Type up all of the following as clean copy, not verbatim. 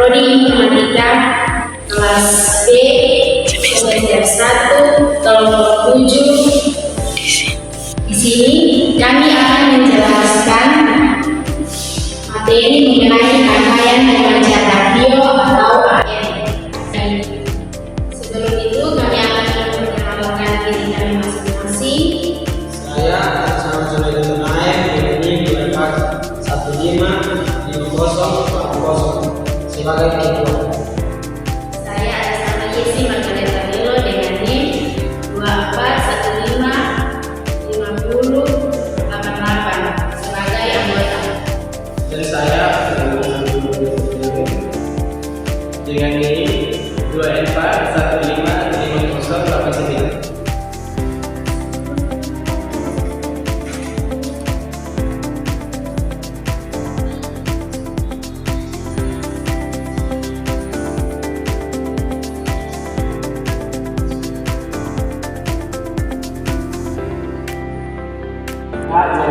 Prodi Informatika kelas B semester 1 kelompok 7. Di sini kami akan menjelaskan materi mengenai rangkaian pemancar radio atau AM. Sebelum itu kami akan memperkenalkan diri kami masing-masing. Saya Hasan Sulaiman Naim ini berangkat 1550 sebagai ketua. Saya Arisama Yesi Margareta Milo dengan NIM 24155088 sebagai anggota. Dan saya dengan ini 24155089.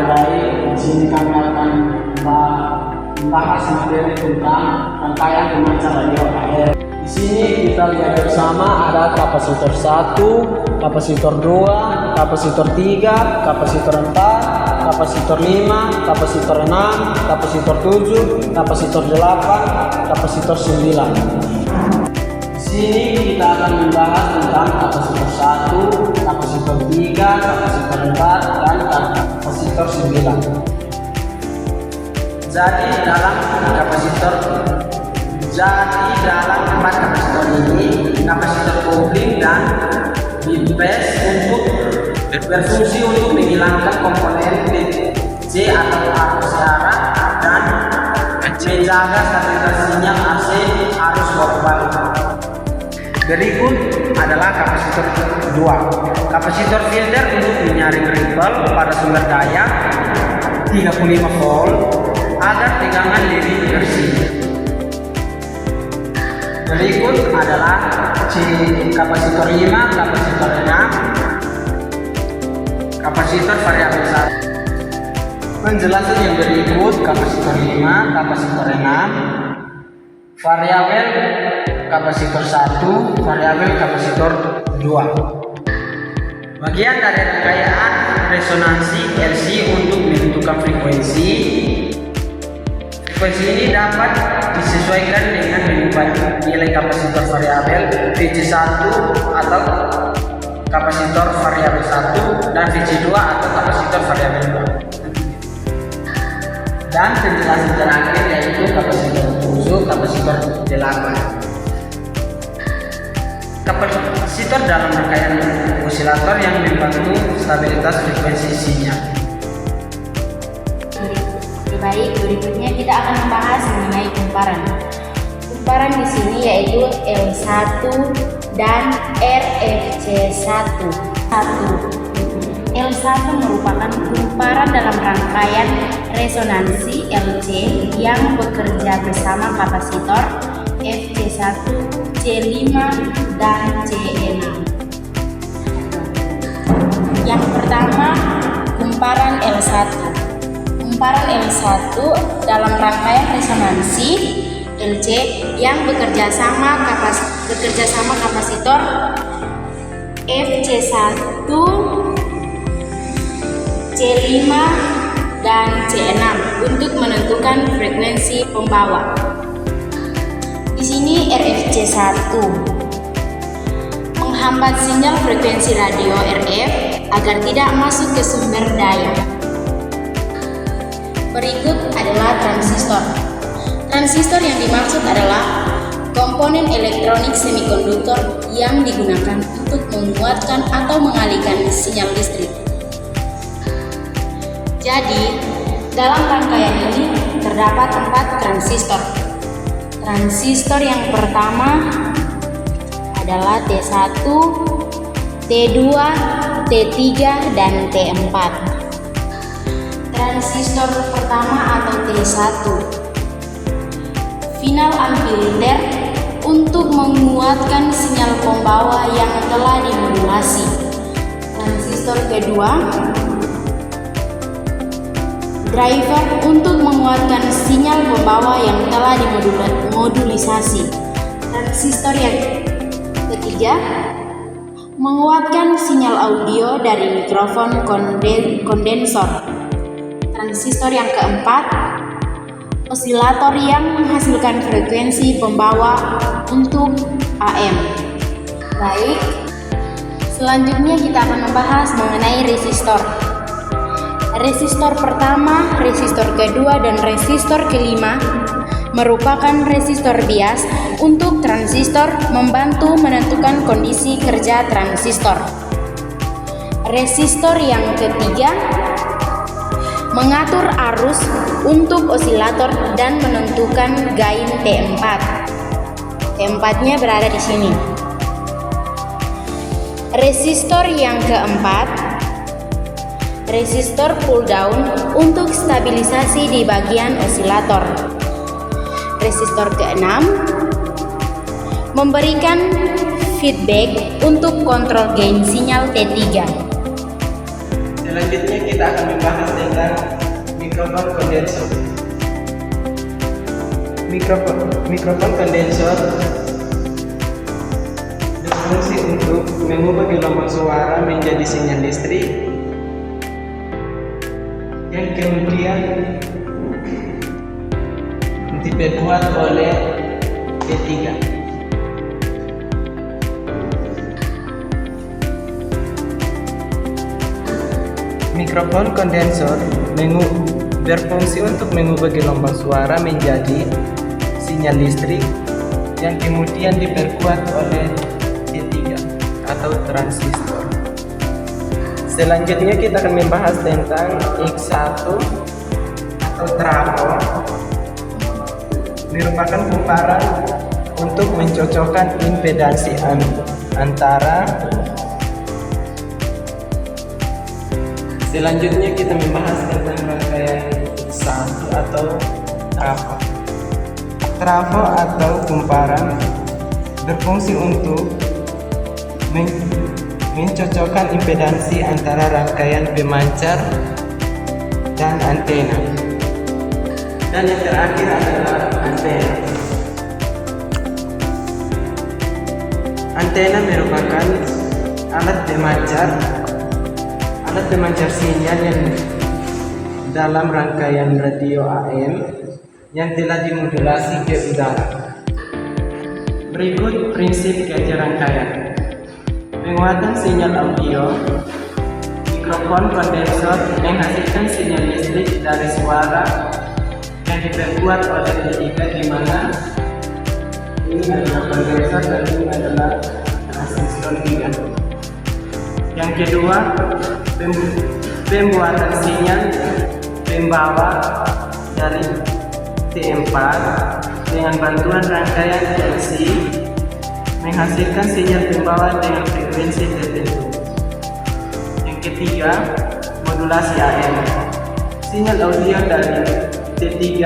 Jadi di sini kami akan membahas materi tentang rangkaian pemancar radio AM. Di sini kita lihat bersama ada kapasitor 1, kapasitor 2, kapasitor 3, kapasitor 4, kapasitor 5, kapasitor 6, kapasitor 7, kapasitor 8, kapasitor 9. Di sini kita akan membahas tentang kapasitor 1, kapasitor 3, kapasitor 4, dan kapasitor 9. Jadi dalam empat kapasitor ini, kapasitor kopling dan bimbes berfungsi untuk menghilangkan komponen DC atau arus syarat dan menjaga stabilitas sinyal AC arus balik. Berikut adalah kapasitor 2. Kapasitor filter untuk menyaring ripple pada sumber daya 35 volt agar tegangan lebih bersih. Berikut adalah kapasitor 5, kapasitor 6, kapasitor variabel 1. Penjelasan yang berikut: kapasitor 5, kapasitor 6, variabel kapasitor 1, variabel kapasitor 2. Bagian dari rangkaian resonansi LC untuk menentukan frekuensi. Frekuensi ini dapat disesuaikan dengan mengubah nilai kapasitor variabel VC1 atau kapasitor variabel 1 dan VC2 atau kapasitor variabel 2. Dan penjelasan terakhir yaitu kapasitor 7, kapasitor 8. Kapasitor dalam rangkaian osilator yang membantu stabilitas frekuensi sinyal. Baik, berikutnya kita akan membahas mengenai kumparan. Kumparan di sini yaitu L1 dan RFC1. L1 merupakan kumparan dalam rangkaian resonansi LC yang bekerja bersama kapasitor FC1, C5, dan C6. Yang pertama, kumparan L1. Kumparan L1 dalam rangkaian resonansi LC yang bekerja sama kapasitor FC1, C5, dan C6 untuk menentukan frekuensi pembawa. Di sini RFC1 menghambat sinyal frekuensi radio RF agar tidak masuk ke sumber daya. Berikut adalah transistor. Transistor yang dimaksud adalah komponen elektronik semikonduktor yang digunakan untuk menguatkan atau mengalihkan sinyal listrik. Jadi, dalam rangkaian ini terdapat 4 transistor. Transistor yang pertama adalah T1, T2, T3, dan T4. Transistor pertama atau T1, final amplifier untuk menguatkan sinyal pembawa yang telah dimodulasi. Transistor kedua, driver untuk menguatkan sinyal pembawa yang telah dimodulasi. volumizasi. Transistor yang ketiga, menguatkan sinyal audio dari mikrofon kondensor. Transistor yang keempat, osilator yang menghasilkan frekuensi pembawa untuk AM. Baik, selanjutnya kita akan membahas mengenai resistor. Resistor pertama, resistor kedua, dan resistor kelima merupakan resistor bias untuk transistor, membantu menentukan kondisi kerja transistor. Resistor yang ketiga mengatur arus untuk osilator dan menentukan gain T4. T4-nya berada di sini. Resistor yang keempat, resistor pull down untuk stabilisasi di bagian osilator. Resistor keenam memberikan feedback untuk kontrol gain sinyal T3. Selanjutnya kita akan membahas tentang mikrofon kondensor. Mikrofon kondensor berfungsi untuk mengubah gelombang suara menjadi sinyal listrik yang kemudian diperkuat oleh T3. Mikrofon kondensor berfungsi untuk mengubah gelombang suara menjadi sinyal listrik yang kemudian diperkuat oleh T3 atau transistor. Selanjutnya kita akan membahas tentang X1 atau trafo. Merupakan kumparan untuk mencocokkan impedansi antara. Selanjutnya kita membahas tentang rangkaian X1 atau trafo. Trafo atau kumparan berfungsi untuk mencocokkan impedansi antara rangkaian pemancar dan antena. Dan yang terakhir adalah antena. Antena merupakan alat pemancar sinyal yang dalam rangkaian radio AM yang telah dimodulasi ke udara. Berikut prinsip kerja rangkaian. Penguatan sinyal audio. Mikrofon kondensor menghasilkan sinyal listrik dari suara yang diperkuat oleh T3, di mana ini adalah kondensor dan ini adalah transistor juga. Yang kedua, pembuatan sinyal pembawa dari T4 dengan bantuan rangkaian LC menghasilkan sinyal pembawa dengan frekuensi tertentu. Yang ketiga, modulasi AM. Sinyal audio dari T3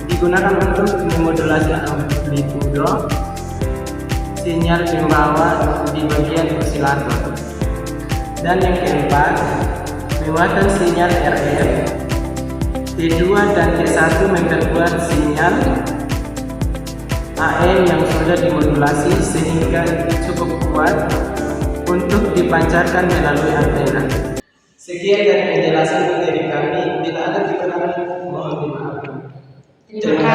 digunakan untuk memodulasi amplitudo sinyal pembawa di bagian osilator. Dan yang keempat, penguatan sinyal RF. T2 dan T1 memperkuat sinyal AM yang sudah dimodulasi sehingga cukup kuat untuk dipancarkan melalui antena. Sekian dari penjelasan dari kami. Bila ada kekurangan, mohon dimaafkan. Terima